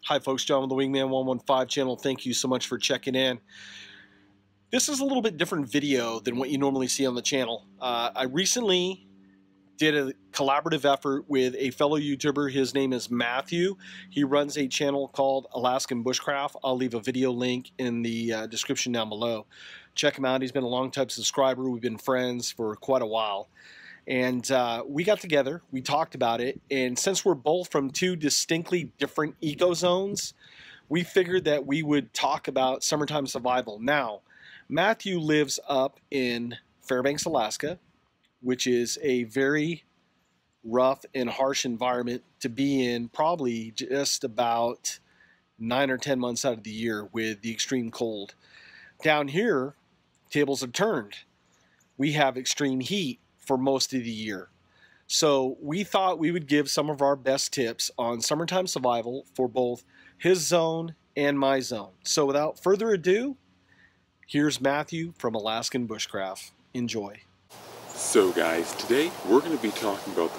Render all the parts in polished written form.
Hi folks, John with the Wingman 115 channel. Thank you so much for checking in. This is a little bit different video than what you normally see on the channel. I recently did a collaborative effort with a fellow YouTuber. His name is Matthew. He runs a channel called Alaskan Bushcraft. I'll leave a video link in the description down below. Check him out. He's been a long-time subscriber. We've been friends for quite a while. And we got together, we talked about it, and since we're both from two distinctly different eco zones, we figured that we would talk about summertime survival. Now, Matthew lives up in Fairbanks, Alaska, which is a very rough and harsh environment to be in, probably just about 9 or 10 months out of the year with the extreme cold. Down here, tables are turned. We have extreme heat for most of the year. So we thought we would give some of our best tips on summertime survival for both his zone and my zone. So without further ado, here's Matthew from Alaskan Bushcraft. Enjoy. So guys, today we're going to be talking about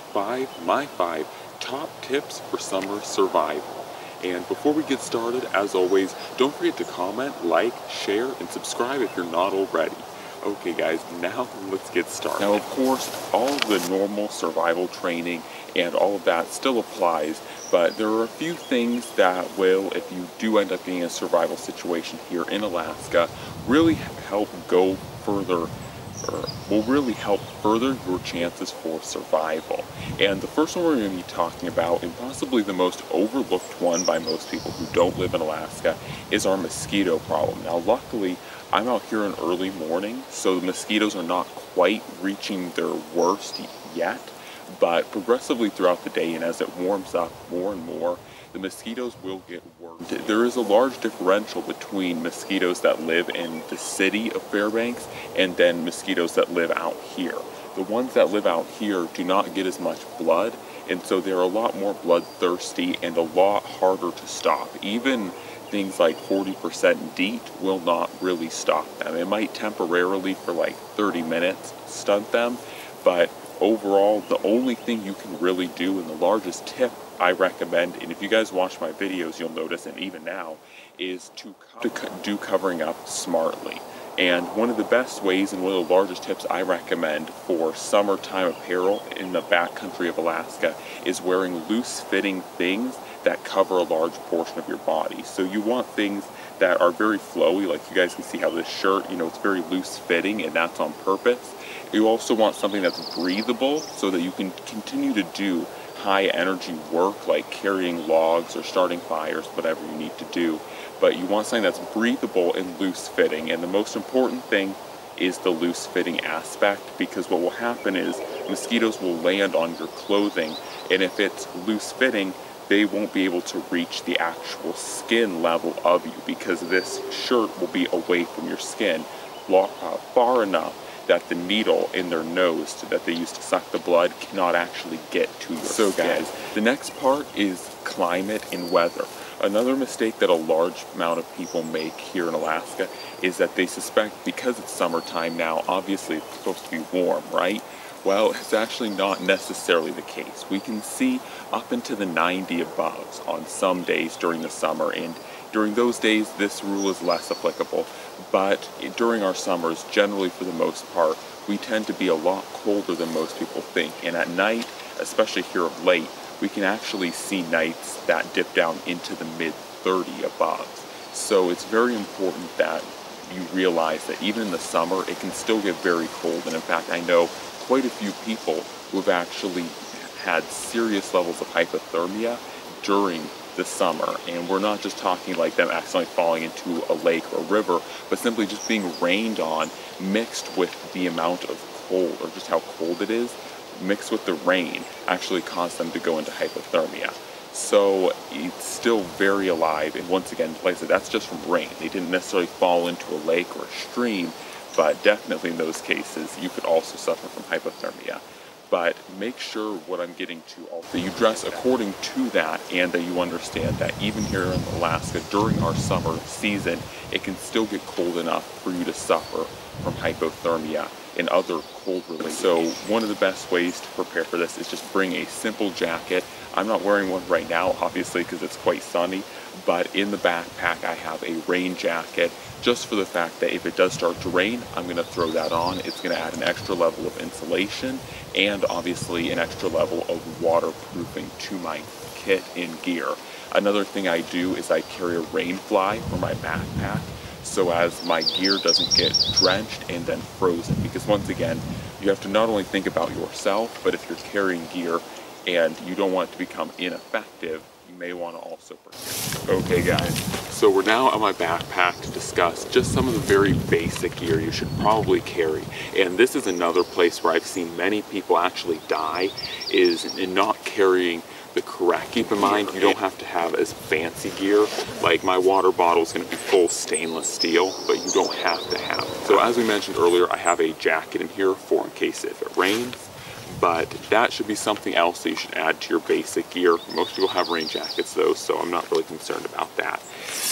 my five top tips for summer survival. And before we get started, as always, don't forget to comment, like, share, and subscribe if you're not already. Okay guys, now let's get started. Now of course, all of the normal survival training and all of that still applies, but there are a few things that will, if you do end up being in a survival situation here in Alaska, really help go further, or will really help further your chances for survival. And the first one we're going to be talking about, and possibly the most overlooked one by most people who don't live in Alaska, is our mosquito problem. Now luckily, I'm out here in early morning, so the mosquitoes are not quite reaching their worst yet, but progressively throughout the day and as it warms up more and more, the mosquitoes will get worse. There is a large differential between mosquitoes that live in the city of Fairbanks and then mosquitoes that live out here. The ones that live out here do not get as much blood, and so they're a lot more bloodthirsty and a lot harder to stop. Even things like 40% DEET will not really stop them. It might temporarily for like 30 minutes stunt them, but overall the only thing you can really do, and the largest tip I recommend, and if you guys watch my videos you'll notice, and even now, is to do covering up smartly. And one of the best ways and one of the largest tips I recommend for summertime apparel in the backcountry of Alaska is wearing loose-fitting things that cover a large portion of your body. So you want things that are very flowy, like you guys can see how this shirt, it's very loose-fitting, and that's on purpose. You also want something that's breathable so that you can continue to do high-energy work like carrying logs or starting fires, whatever you need to do. But you want something that's breathable and loose-fitting, and the most important thing is the loose-fitting aspect, because what will happen is mosquitoes will land on your clothing, and if it's loose-fitting, they won't be able to reach the actual skin level of you, because this shirt will be away from your skin far enough that the needle in their nose that they use to suck the blood cannot actually get to your skin. So guys, the next part is climate and weather. Another mistake that a large amount of people make here in Alaska is that they suspect because it's summertime now, obviously it's supposed to be warm, right? Well, it's actually not necessarily the case. We can see up into the 90 aboves on some days during the summer, and during those days this rule is less applicable. But during our summers, generally for the most part, we tend to be a lot colder than most people think. And at night, especially here of late, we can actually see nights that dip down into the mid-30 above. So it's very important that you realize that even in the summer, it can still get very cold. And in fact, I know quite a few people who have actually had serious levels of hypothermia during the summer. And we're not just talking like them accidentally falling into a lake or a river, but simply just being rained on, mixed with the amount of cold, or just how cold it is, mixed with the rain, actually caused them to go into hypothermia. So it's still very alive, and once again, like I said, that's just from rain. They didn't necessarily fall into a lake or a stream, but definitely in those cases, you could also suffer from hypothermia. But make sure what I'm getting to also, you dress according to that, and that you understand that even here in Alaska, during our summer season, it can still get cold enough for you to suffer from hypothermia. and other cold related. So one of the best ways to prepare for this is just bring a simple jacket. I'm not wearing one right now, obviously, because it's quite sunny, but in the backpack I have a rain jacket, just for the fact that if it does start to rain, I'm going to throw that on. It's going to add an extra level of insulation and obviously an extra level of waterproofing to my kit and gear. Another thing I do is I carry a rain fly for my backpack, so as my gear doesn't get drenched and then frozen. Because once again, you have to not only think about yourself, but if you're carrying gear and you don't want it to become ineffective, you may want to also protect. Okay guys, so we're now at my backpack to discuss just some of the very basic gear you should probably carry. And this is another place where I've seen many people actually die, is in not carrying the correct. Keep in mind, you don't have to have as fancy gear. Like my water bottle is going to be full stainless steel, but you don't have to have it. So as we mentioned earlier, I have a jacket in here for in case if it rains, but that should be something else that you should add to your basic gear. Most people have rain jackets though, so I'm not really concerned about that.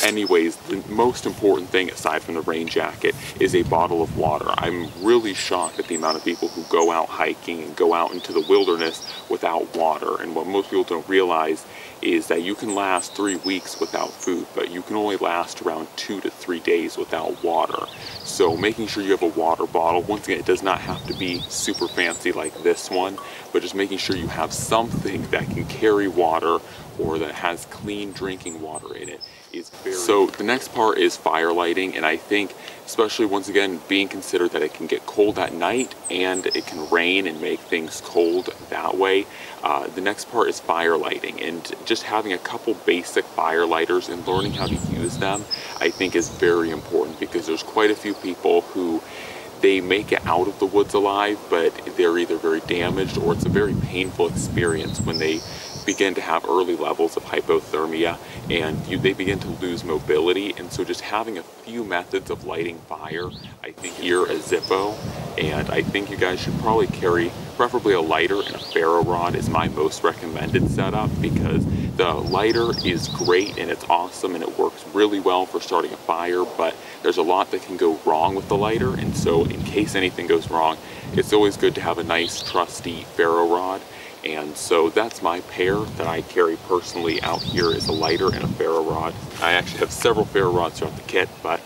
Anyways, the most important thing aside from the rain jacket is a bottle of water. I'm really shocked at the amount of people who go out hiking and go out into the wilderness without water. And what most people don't realize is that you can last 3 weeks without food, but you can only last around 2 to 3 days without water. So making sure you have a water bottle, once again, it does not have to be super fancy like this one, but just making sure you have something that can carry water or that has clean drinking water in it is very important. So the next part is fire lighting, and I think especially once again being considered that it can get cold at night and it can rain and make things cold that way. The next part is fire lighting, and just having a couple basic fire lighters and learning how to use them I think is very important, because there's quite a few people who they make it out of the woods alive, but they're either very damaged or it's a very painful experience when they begin to have early levels of hypothermia and they begin to lose mobility. And so just having a few methods of lighting fire, I think here a Zippo, and I think you guys should probably carry preferably a lighter and a ferro rod is my most recommended setup, because the lighter is great and it's awesome and it works really well for starting a fire, but there's a lot that can go wrong with the lighter, and so in case anything goes wrong, it's always good to have a nice trusty ferro rod. And so that's my pair that I carry personally out here, is a lighter and a ferro rod. I actually have several ferro rods throughout the kit, but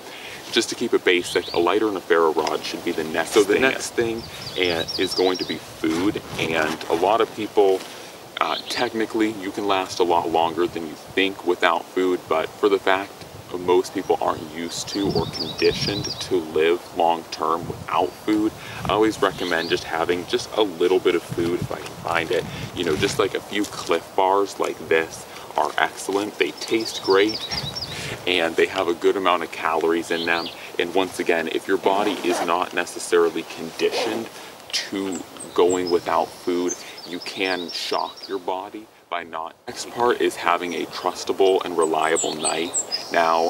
just to keep it basic, a lighter and a ferro rod should be the next thing. So the next thing is going to be food, and a lot of people, technically you can last a lot longer than you think without food, but for the fact most people aren't used to or conditioned to live long term without food, I always recommend just having just a little bit of food if I can find it. You know, just like a few Cliff Bars like this are excellent. They taste great and they have a good amount of calories in them. And once again, if your body is not necessarily conditioned to going without food, you can shock your body by not. Next part is having a trustable and reliable knife. Now,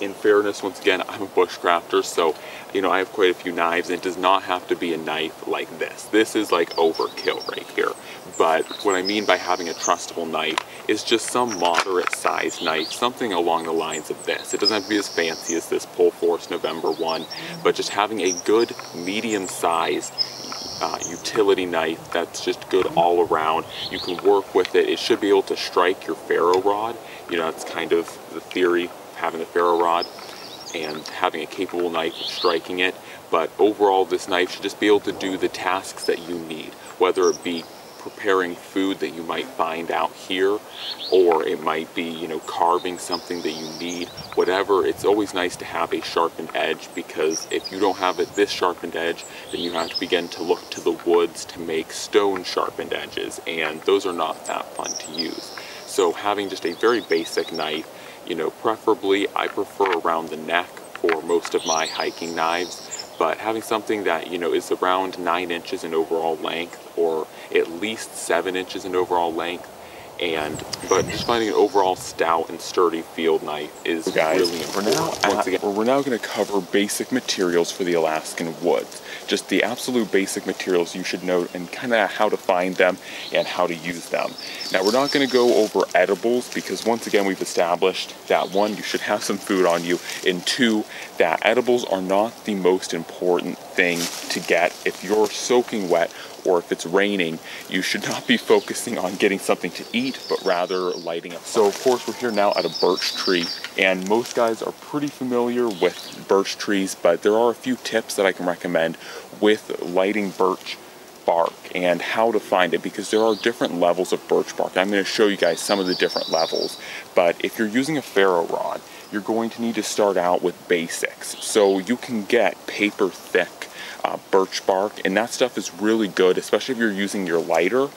in fairness, once again, I'm a bushcrafter, so you know I have quite a few knives, and it does not have to be a knife like this. This is like overkill right here. But what I mean by having a trustable knife is just some moderate sized knife, something along the lines of this. It doesn't have to be as fancy as this Pull Force November one, but just having a good medium size utility knife that's just good all around. You can work with it. It should be able to strike your ferro rod. You know, that's kind of the theory of having the ferro rod and having a capable knife of striking it. But overall, this knife should just be able to do the tasks that you need, whether it be preparing food that you might find out here, or it might be, you know, carving something that you need, whatever. It's always nice to have a sharpened edge, because if you don't have this sharpened edge, then you have to begin to look to the woods to make stone sharpened edges, and those are not that fun to use. So having just a very basic knife, you know, preferably I prefer around the neck for most of my hiking knives, but having something that, you know, is around 9 inches in overall length, or at least 7 inches in overall length, But just finding an overall stout and sturdy field knife is really important. We're now going to cover basic materials for the Alaskan woods. Just the absolute basic materials you should know, and kind of how to find them and how to use them. Now, we're not going to go over edibles because, once again, we've established that, one, you should have some food on you, and two, that edibles are not the most important thing to get. If you're soaking wet or if it's raining, you should not be focusing on getting something to eat, but rather lighting up. So, of course, we're here now at a birch tree, and most guys are pretty familiar with birch trees, but there are a few tips that I can recommend with lighting birch bark and how to find it, because there are different levels of birch bark. I'm going to show you guys some of the different levels, but if you're using a ferro rod, you're going to need to start out with basics. So you can get paper thick birch bark, and that stuff is really good, especially if you're using your lighter.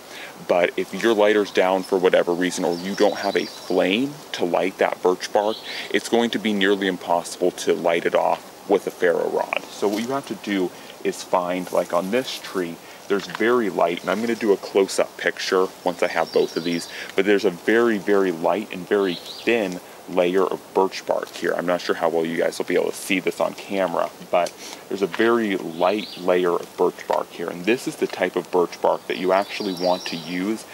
But if your lighter's down for whatever reason, or you don't have a flame to light that birch bark, it's going to be nearly impossible to light it off with a ferro rod. So what you have to do is find, like on this tree, there's very light, and I'm going to do a close-up picture once I have both of these, but there's a very, very light and very thin layer of birch bark here. I'm not sure how well you guys will be able to see this on camera, but there's a very light layer of birch bark here, and this is the type of birch bark that you actually want to use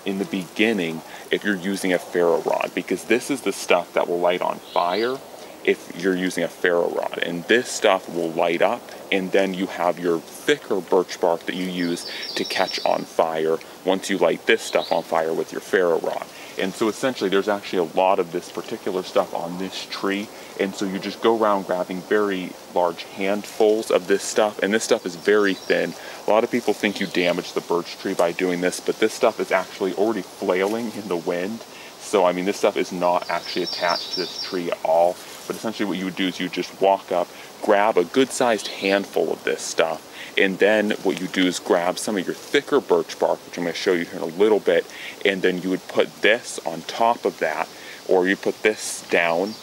in the beginning if you're using a ferro rod, because this is the stuff that will light on fire if you're using a ferro rod, and this stuff will light up, and then you have your thicker birch bark that you use to catch on fire once you light this stuff on fire with your ferro rod. And so essentially there's actually a lot of this particular stuff on this tree, and so you just go around grabbing very large handfuls of this stuff, and this stuff is very thin. A lot of people think you damage the birch tree by doing this, but this stuff is actually already flailing in the wind. So I mean, this stuff is not actually attached to this tree at all, but essentially what you would do is you just walk up, grab a good-sized handful of this stuff, and then what you do is grab some of your thicker birch bark, which I'm going to show you here in a little bit, and then you would put this on top of that, or you put this down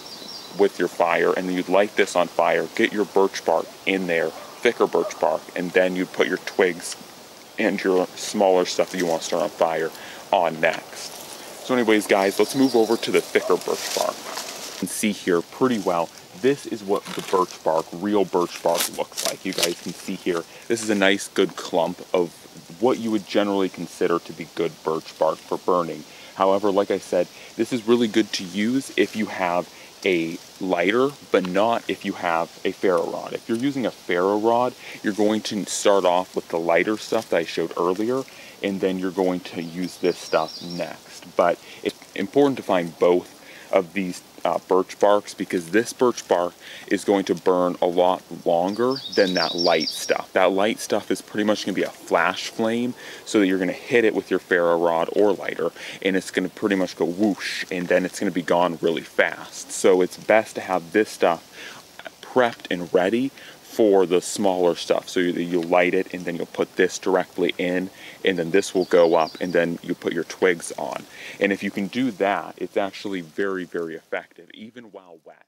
with your fire, and then you'd light this on fire, get your birch bark in there, thicker birch bark, and then you'd put your twigs and your smaller stuff that you want to start on fire on next. So anyways, guys, let's move over to the thicker birch bark. You can see here pretty well, this is what the birch bark, real birch bark, looks like. You guys can see here, this is a nice good clump of what you would generally consider to be good birch bark for burning. However, like I said, this is really good to use if you have a lighter, but not if you have a ferro rod. If you're using a ferro rod, you're going to start off with the lighter stuff that I showed earlier, and then you're going to use this stuff next. But it's important to find both of these birch barks, because this birch bark is going to burn a lot longer than that light stuff. That light stuff is pretty much going to be a flash flame, so that you're going to hit it with your ferro rod or lighter, and it's going to pretty much go whoosh, and then it's going to be gone really fast. So it's best to have this stuff prepped and ready for the smaller stuff. So you light it, and then you'll put this directly in, and then this will go up, and then you put your twigs on. And if you can do that, it's actually very, very effective, even while wet.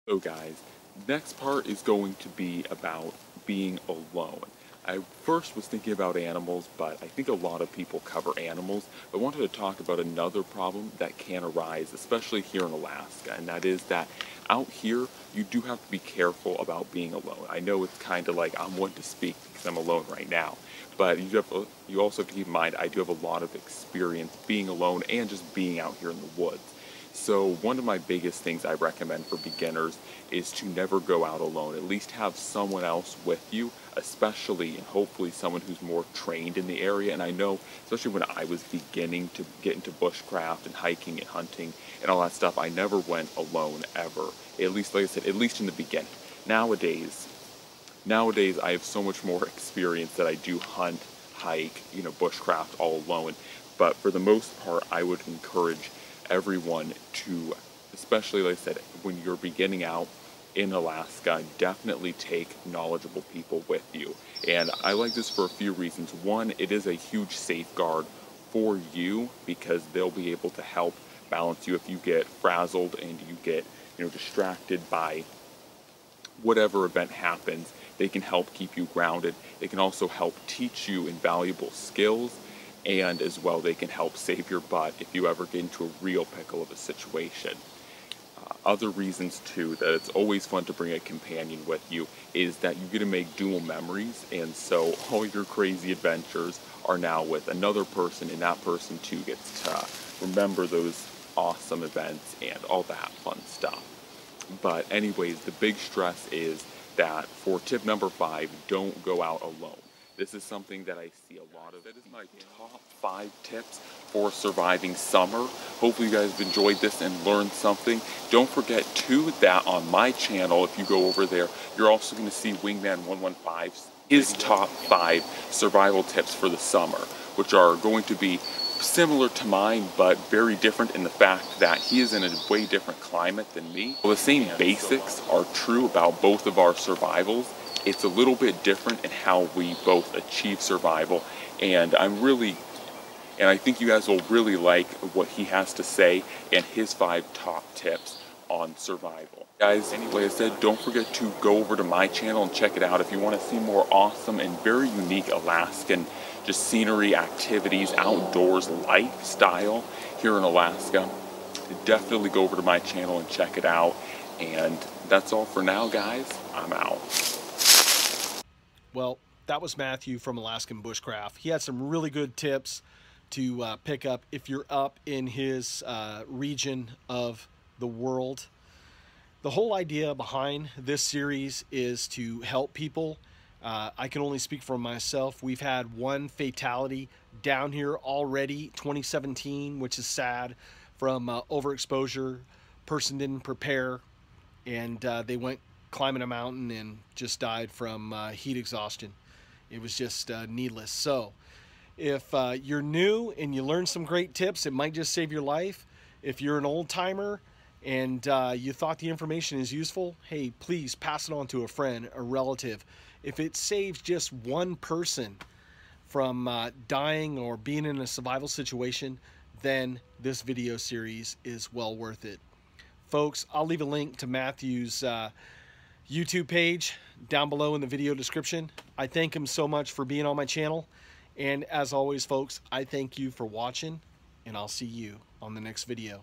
So guys, next part is going to be about being alone. I first was thinking about animals, but I think a lot of people cover animals. I wanted to talk about another problem that can arise, especially here in Alaska, and that is that out here, you do have to be careful about being alone. I know it's kind of like I'm one to speak because I'm alone right now, but you also have to keep in mind I do have a lot of experience being alone and just being out here in the woods. So one of my biggest things I recommend for beginners is to never go out alone. At least have someone else with you, especially and hopefully someone who's more trained in the area. And I know, especially when I was beginning to get into bushcraft and hiking and hunting and all that stuff, I never went alone ever. At least, like I said, at least in the beginning. Nowadays I have so much more experience that I do hunt, hike, bushcraft all alone. But for the most part, I would encourage everyone to, especially like I said, when you're beginning out in Alaska, definitely take knowledgeable people with you. And I like this for a few reasons. One, it is a huge safeguard for you because they'll be able to help balance you if you get frazzled and you get distracted by whatever event happens. They can help keep you grounded. They can also help teach you invaluable skills and as well they can help save your butt if you ever get into a real pickle of a situation. Other reasons too that it's always fun to bring a companion with you is that you get to make dual memories, and so all your crazy adventures are now with another person, and that person too gets to remember those awesome events and all that fun stuff. But anyways, the big stress is that for tip number 5, don't go out alone. This is something that I see a lot of. That is my top 5 tips for surviving summer. Hopefully you guys have enjoyed this and learned something. Don't forget too that on my channel, if you go over there, you're also going to see Wingman 115's his top 5 survival tips for the summer, which are going to be similar to mine, but very different in the fact that he is in a way different climate than me. Well, the same basics are true about both of our survivals. It's a little bit different in how we both achieve survival, and I think you guys will really like what he has to say and his 5 top tips on survival. Guys, like I said, don't forget to go over to my channel and check it out if you want to see more awesome and very unique Alaskan just scenery, activities, outdoors lifestyle here in Alaska. Definitely go over to my channel and check it out. And that's all for now, guys. I'm out. Well, that was Matthew from Alaskan Bushcraft. He had some really good tips to pick up if you're up in his region of the world. The whole idea behind this series is to help people. I can only speak for myself. We've had 1 fatality down here already, 2017, which is sad, from overexposure. Person didn't prepare, and they went climbing a mountain and just died from heat exhaustion. It was just needless. So if you're new and you learn some great tips, it might just save your life. If you're an old timer and you thought the information is useful, hey, please pass it on to a friend, a relative. If it saves just one person from dying or being in a survival situation, then this video series is well worth it. Folks, I'll leave a link to Matthew's YouTube page down below in the video description. I thank him so much for being on my channel. And as always, folks, I thank you for watching, and I'll see you on the next video.